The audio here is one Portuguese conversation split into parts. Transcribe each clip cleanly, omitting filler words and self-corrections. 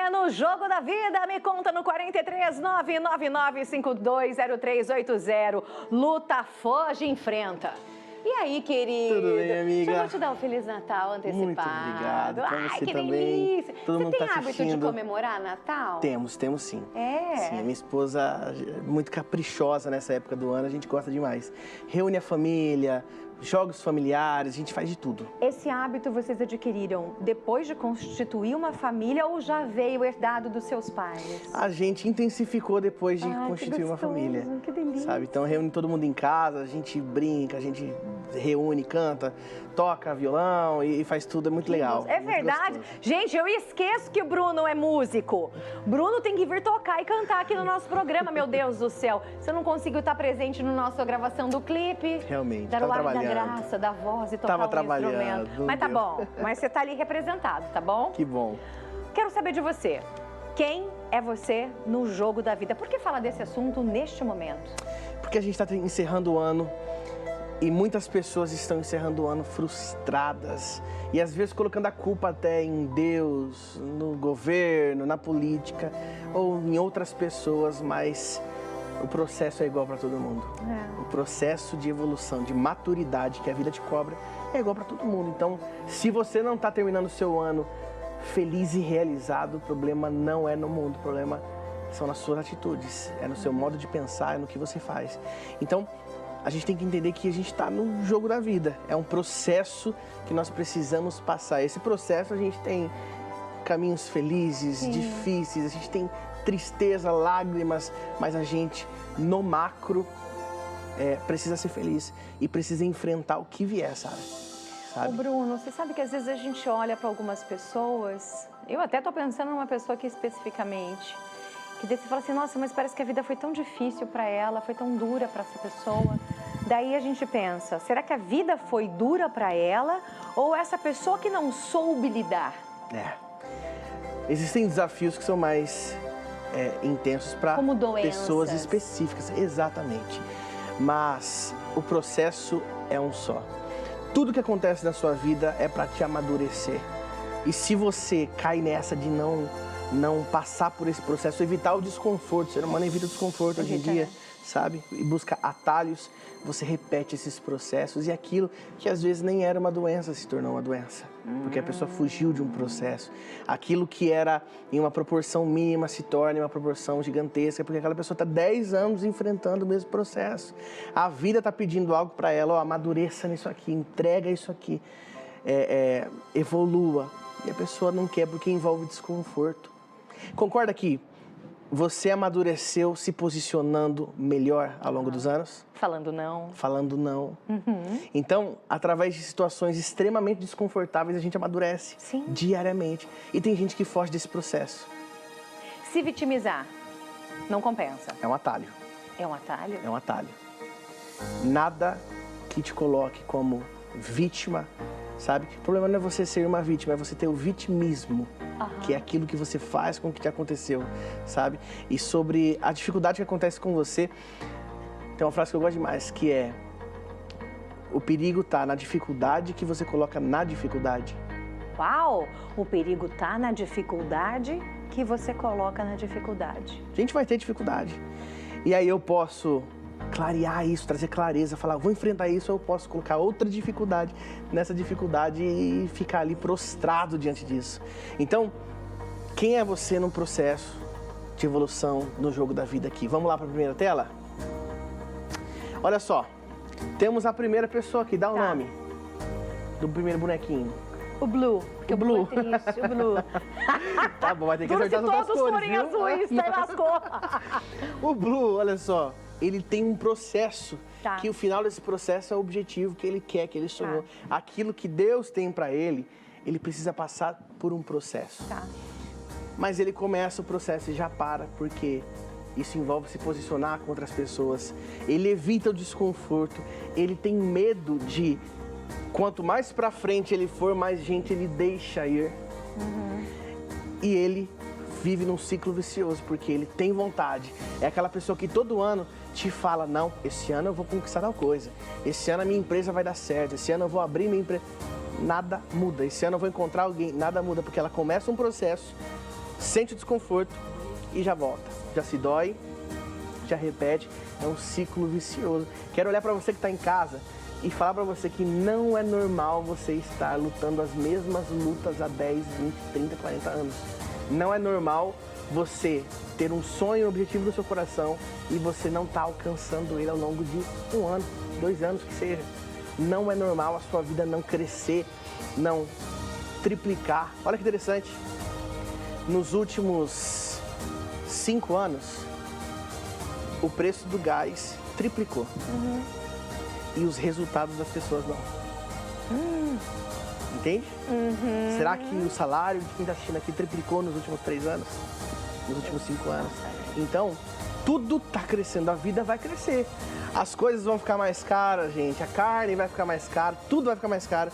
é no Jogo da Vida. Me conta no 43 999 520380. Luta, foge, enfrenta. E aí, querido? Tudo bem, amiga? Já vou te dar um Feliz Natal antecipado. Muito obrigado. Ai, você que também. delícia. Todo você mundo tem tá hábito assistindo. de comemorar Natal? Temos sim. É? Sim, minha esposa é muito caprichosa nessa época do ano, a gente gosta demais. Reúne a família, jogos familiares, a gente faz de tudo. Esse hábito vocês adquiriram depois de constituir uma família ou já veio herdado dos seus pais? A gente intensificou depois de Ai, constituir uma família. Que delícia. Sabe? Então reúne todo mundo em casa, a gente brinca, a gente reúne, canta, toca violão e faz tudo, é muito legal. É muito verdade? gostoso. Gente, eu esqueço que o Bruno é músico. Bruno tem que vir tocar e cantar aqui no nosso programa, meu Deus do céu. Você não conseguiu estar presente na nossa gravação do clipe? Realmente, dar o tava ar da trabalhando. graça, da voz e tocar Tava um trabalhando, instrumento. não Mas tá deu. bom, mas você tá ali representado, tá bom? Que bom. Quero saber de você. Quem é você no jogo da vida? Por que falar desse assunto neste momento? Porque a gente está encerrando o ano e muitas pessoas estão encerrando o ano frustradas e às vezes colocando a culpa até em Deus, no governo, na política ou em outras pessoas, mas o processo é igual para todo mundo. O processo de evolução, de maturidade que a vida te cobra é igual para todo mundo. Então, se você não está terminando o seu ano feliz e realizado, o problema não é no mundo, o problema são nas suas atitudes, é no seu modo de pensar, é no que você faz. Então, a gente tem que entender que a gente está no jogo da vida. É um processo que nós precisamos passar. Esse processo a gente tem caminhos felizes, difíceis, a gente tem tristeza, lágrimas, mas a gente, no macro, precisa ser feliz e precisa enfrentar o que vier, sabe? Ô Bruno, você sabe que às vezes a gente olha para algumas pessoas, eu até tô pensando numa pessoa aqui especificamente, que daí você fala assim, nossa, mas parece que a vida foi tão difícil para ela, foi tão dura para essa pessoa. Daí a gente pensa, será que a vida foi dura para ela ou essa pessoa que não soube lidar? Existem desafios que são mais intensos para pessoas específicas, exatamente. Mas o processo é um só. Tudo que acontece na sua vida é para te amadurecer. E se você cai nessa de não passar por esse processo, evitar o desconforto, o ser humano evita o desconforto hoje em dia, sabe? E busca atalhos, você repete esses processos e aquilo que às vezes nem era uma doença se tornou uma doença. Porque a pessoa fugiu de um processo. Aquilo que era em uma proporção mínima se torna em uma proporção gigantesca, porque aquela pessoa está 10 anos enfrentando o mesmo processo. A vida está pedindo algo para ela, ó, amadureça nisso aqui, entrega isso aqui, evolua. E a pessoa não quer porque envolve desconforto. Concorda que você amadureceu se posicionando melhor ao longo dos anos? Falando não. Falando não. Então, através de situações extremamente desconfortáveis, a gente amadurece diariamente. E tem gente que foge desse processo. Se vitimizar não compensa. É um atalho. É um atalho? É um atalho. Nada que te coloque como vítima, sabe? O problema não é você ser uma vítima, é você ter o vitimismo. Que é aquilo que você faz com o que te aconteceu, sabe? E sobre a dificuldade que acontece com você, tem uma frase que eu gosto demais, que é: o perigo tá na dificuldade que você coloca na dificuldade. Uau! O perigo tá na dificuldade que você coloca na dificuldade. A gente vai ter dificuldade. E aí eu posso clarear isso, trazer clareza, falar, vou enfrentar isso, ou eu posso colocar outra dificuldade nessa dificuldade e ficar ali prostrado diante disso. Então, quem é você num processo de evolução no jogo da vida aqui? Vamos lá para a primeira tela? Olha só, temos a primeira pessoa aqui, dá o nome do primeiro bonequinho. O Blue, porque o Blue é triste, o Blue. Tá bom, vai ter que acertar as outras cores, todos forem azuis, daí lascou. O Blue, olha só, ele tem um processo, que o final desse processo é o objetivo que ele quer, que ele sonhou. Aquilo que Deus tem para ele, ele precisa passar por um processo. Mas ele começa o processo e já para, porque isso envolve se posicionar contra as pessoas. Ele evita o desconforto, ele tem medo de, quanto mais para frente ele for, mais gente ele deixa ir. E ele vive num ciclo vicioso, porque ele tem vontade. É aquela pessoa que todo ano te fala, não, esse ano eu vou conquistar tal coisa, esse ano a minha empresa vai dar certo, esse ano eu vou abrir minha empresa. Nada muda, esse ano eu vou encontrar alguém, nada muda, porque ela começa um processo sente o desconforto e já volta. Já se dói, já repete, é um ciclo vicioso. Quero olhar para você que está em casa e falar para você que não é normal você estar lutando as mesmas lutas há 10, 20, 30, 40 anos. Não é normal você ter um sonho, um objetivo no seu coração e você não está alcançando ele ao longo de 1 ano, 2 anos que seja. Não é normal a sua vida não crescer, não triplicar. Olha que interessante. Nos últimos 5 anos, o preço do gás triplicou. E os resultados das pessoas não. Entende? Será que o salário de quem está assistindo aqui triplicou nos últimos 3 anos? Nos últimos 5 anos? Então, tudo está crescendo, a vida vai crescer. As coisas vão ficar mais caras, gente. A carne vai ficar mais cara, tudo vai ficar mais caro.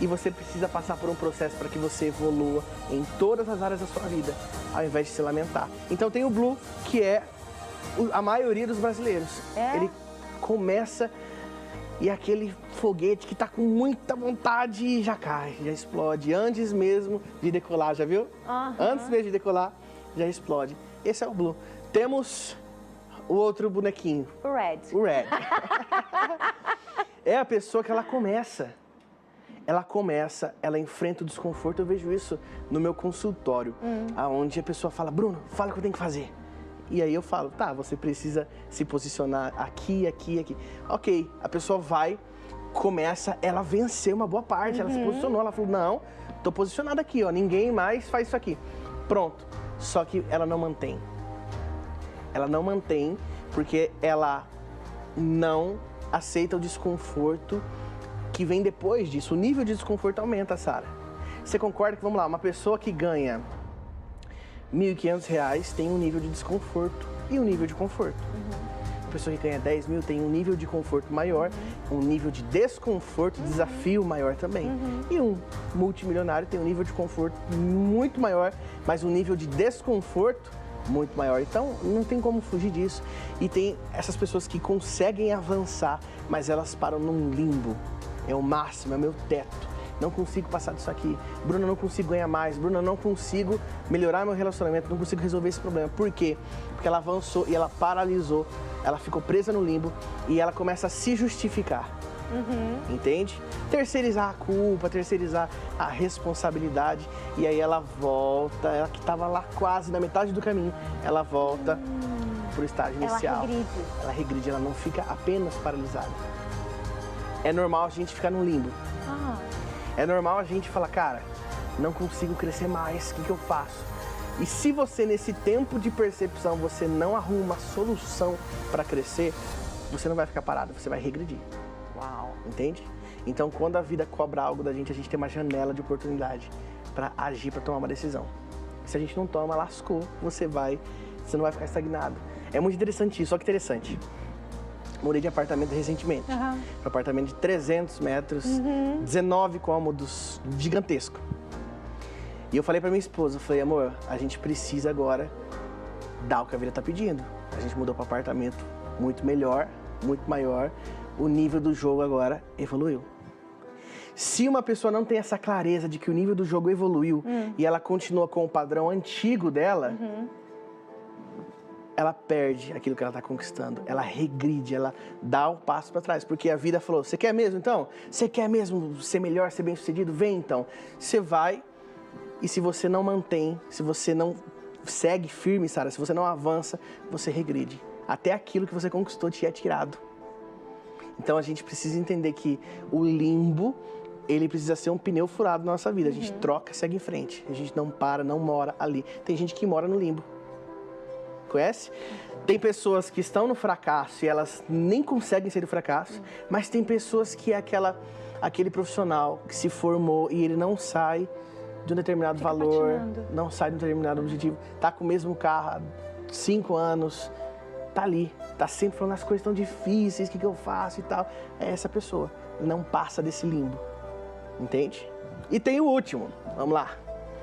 E você precisa passar por um processo para que você evolua em todas as áreas da sua vida, ao invés de se lamentar. Então tem o Blue, que é a maioria dos brasileiros. Ele começa e é aquele foguete que tá com muita vontade e já cai, já explode. Antes mesmo de decolar, já viu? Antes mesmo de decolar, já explode. Esse é o Blue. Temos o outro bonequinho. O Red. O Red. É a pessoa que ela começa, ela enfrenta o desconforto. Eu vejo isso no meu consultório, onde a pessoa fala, Bruno, fala o que eu tenho que fazer. E aí eu falo, tá, você precisa se posicionar aqui, aqui, aqui. Ok, a pessoa vai, começa, ela venceu uma boa parte, ela se posicionou, ela falou, não, tô posicionada aqui, ó, ninguém mais faz isso aqui. Pronto, só que ela não mantém. Ela não mantém porque ela não aceita o desconforto que vem depois disso. O nível de desconforto aumenta, Sara. Você concorda que, vamos lá, uma pessoa que ganha R$1.500 tem um nível de desconforto e um nível de conforto. Uma pessoa que ganha 10 mil tem um nível de conforto maior, um nível de desconforto, desafio maior também. E um multimilionário tem um nível de conforto muito maior, mas um nível de desconforto muito maior. Então, não tem como fugir disso. E tem essas pessoas que conseguem avançar, mas elas param num limbo. É o máximo, é o meu teto. Não consigo passar disso aqui. Bruna, não consigo ganhar mais. Bruna, não consigo melhorar meu relacionamento. Não consigo resolver esse problema. Por quê? Porque ela avançou e ela paralisou. Ela ficou presa no limbo e ela começa a se justificar. Entende? Terceirizar a culpa, terceirizar a responsabilidade. E aí ela volta, ela que estava lá quase na metade do caminho, ela volta pro estágio inicial. Ela regride, ela não fica apenas paralisada. É normal a gente ficar no limbo. É normal a gente falar, cara, não consigo crescer mais, o que eu faço? E se você, nesse tempo de percepção, você não arruma uma solução para crescer, você não vai ficar parado, você vai regredir. Uau! Entende? Então, quando a vida cobra algo da gente tem uma janela de oportunidade para agir, para tomar uma decisão. Se a gente não toma, lascou, você não vai ficar estagnado. É muito interessante isso, olha que interessante. Mudei de apartamento recentemente. Um apartamento de 300 metros, 19 cômodos, gigantesco. E eu falei pra minha esposa, eu falei, amor, a gente precisa agora dar o que a vida tá pedindo. A gente mudou para apartamento muito melhor, muito maior. O nível do jogo agora evoluiu. Se uma pessoa não tem essa clareza de que o nível do jogo evoluiu e ela continua com o padrão antigo dela, ela perde aquilo que ela está conquistando, ela regride, ela dá um passo para trás, porque a vida falou, você quer mesmo então? Você quer mesmo ser melhor, ser bem sucedido? Vem então. Você vai, e se você não mantém, se você não segue firme, Sara, se você não avança, você regride. Até aquilo que você conquistou te é tirado. Então a gente precisa entender que o limbo, ele precisa ser um pneu furado na nossa vida. A gente troca, segue em frente. A gente não para, não mora ali. Tem gente que mora no limbo. Conhece? Tem pessoas que estão no fracasso e elas nem conseguem sair do fracasso, mas tem pessoas que é aquele profissional que se formou e ele não sai de um determinado valor, não sai de um determinado objetivo, tá com o mesmo carro há 5 anos, tá ali, tá sempre falando as coisas tão difíceis, o que eu faço e tal. É essa pessoa, não passa desse limbo, entende? E tem o último, vamos lá.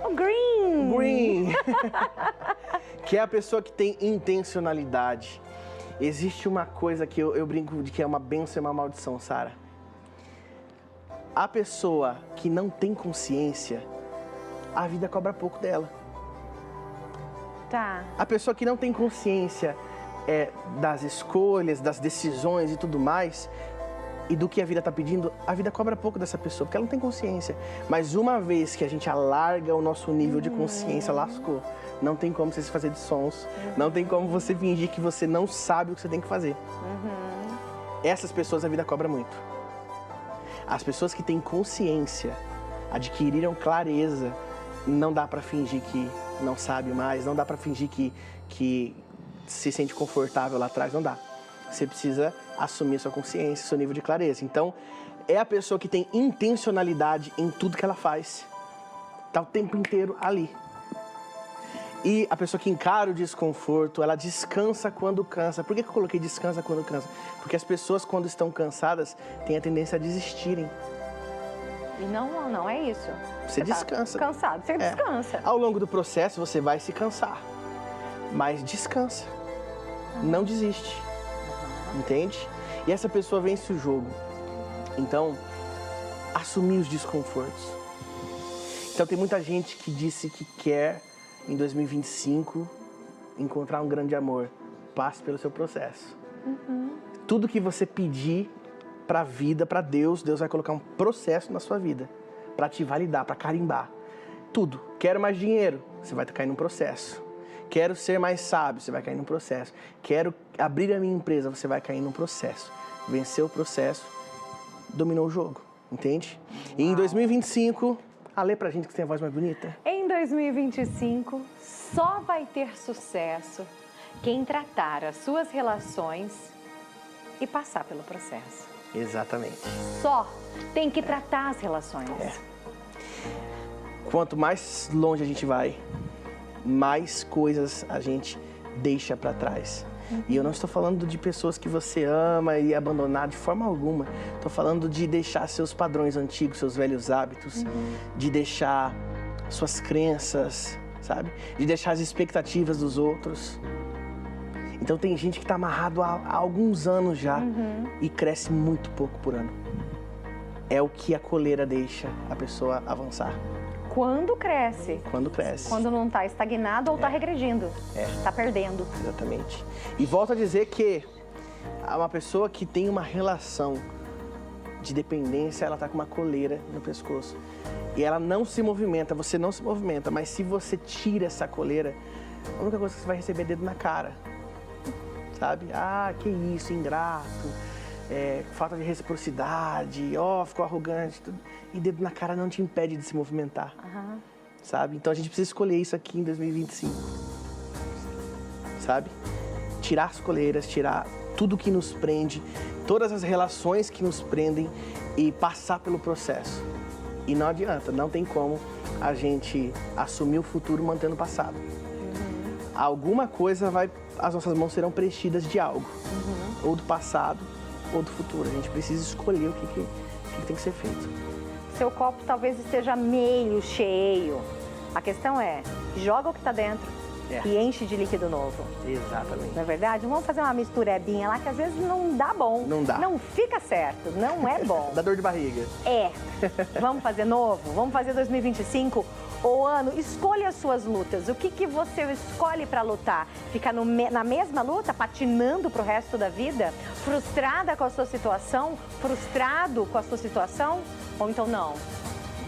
O Green! Green! Que é a pessoa que tem intencionalidade. Existe uma coisa que eu brinco de que é uma bênção e uma maldição, Sara. A pessoa que não tem consciência, a vida cobra pouco dela. Tá. A pessoa que não tem consciência das escolhas, das decisões e tudo mais, e do que a vida está pedindo, a vida cobra pouco dessa pessoa, porque ela não tem consciência. Mas uma vez que a gente alarga o nosso nível de consciência, lascou. Não tem como você se fazer de sons, não tem como você fingir que você não sabe o que você tem que fazer. Essas pessoas a vida cobra muito. As pessoas que têm consciência, adquiriram clareza, não dá para fingir que não sabe mais, não dá para fingir que se sente confortável lá atrás, não dá. Você precisa assumir sua consciência, seu nível de clareza. Então, é a pessoa que tem intencionalidade em tudo que ela faz. Tá o tempo inteiro ali. E a pessoa que encara o desconforto, ela descansa quando cansa. Por que eu coloquei descansa quando cansa? Porque as pessoas, quando estão cansadas, têm a tendência a desistirem. E não é isso. Você descansa. Tá cansado, você descansa. Ao longo do processo, você vai se cansar. Mas descansa. Não desiste. Entende? E essa pessoa vence o jogo. Então, assumir os desconfortos. Então, tem muita gente que disse que quer, em 2025, encontrar um grande amor. Passe pelo seu processo. Tudo que você pedir para a vida, para Deus, Deus vai colocar um processo na sua vida para te validar, para carimbar. Tudo. Quero mais dinheiro, você vai cair num processo. Quero ser mais sábio, você vai cair num processo. Quero abrir a minha empresa, você vai cair num processo. Venceu o processo, dominou o jogo, entende? E em 2025, lê pra gente que tem a voz mais bonita. Em 2025, só vai ter sucesso quem tratar as suas relações e passar pelo processo. Exatamente. Só tem que tratar as relações. Quanto mais longe a gente vai, mais coisas a gente deixa para trás. E eu não estou falando de pessoas que você ama e abandonar de forma alguma. Estou falando de deixar seus padrões antigos, seus velhos hábitos, de deixar suas crenças, sabe? De deixar as expectativas dos outros. Então tem gente que está amarrado há alguns anos já e cresce muito pouco por ano. É o que a coleira deixa a pessoa avançar. Quando cresce. Quando cresce. Quando não está estagnado ou está regredindo. Está perdendo. Exatamente. E volto a dizer que uma pessoa que tem uma relação de dependência, ela está com uma coleira no pescoço. E ela não se movimenta, você não se movimenta, mas se você tira essa coleira, a única coisa que você vai receber é dedo na cara. Sabe? Ah, que isso, ingrato, falta de reciprocidade, ficou arrogante, tudo. E dedo na cara não te impede de se movimentar, sabe? Então a gente precisa escolher isso aqui em 2025, sabe? Tirar as coleiras, tirar tudo que nos prende, todas as relações que nos prendem e passar pelo processo. E não adianta, não tem como a gente assumir o futuro mantendo o passado. Alguma coisa as nossas mãos serão preenchidas de algo, ou do passado ou do futuro. A gente precisa escolher o que tem que ser feito. Seu copo talvez esteja meio cheio. A questão é, joga o que está dentro e enche de líquido novo. Exatamente. Não é verdade? Vamos fazer uma misturebinha lá que às vezes não dá bom. Não dá. Não fica certo, não é bom. Dá dor de barriga. Vamos fazer novo? Vamos fazer 2025? Ô, ano, escolha as suas lutas. O que você escolhe para lutar? Ficar na mesma luta, patinando pro resto da vida? Frustrada com a sua situação? Frustrado com a sua situação? Ou então não?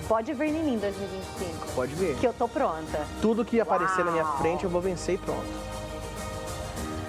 Pode vir em mim 2025. Pode vir. Que eu tô pronta. Tudo que aparecer na minha frente eu vou vencer e pronto.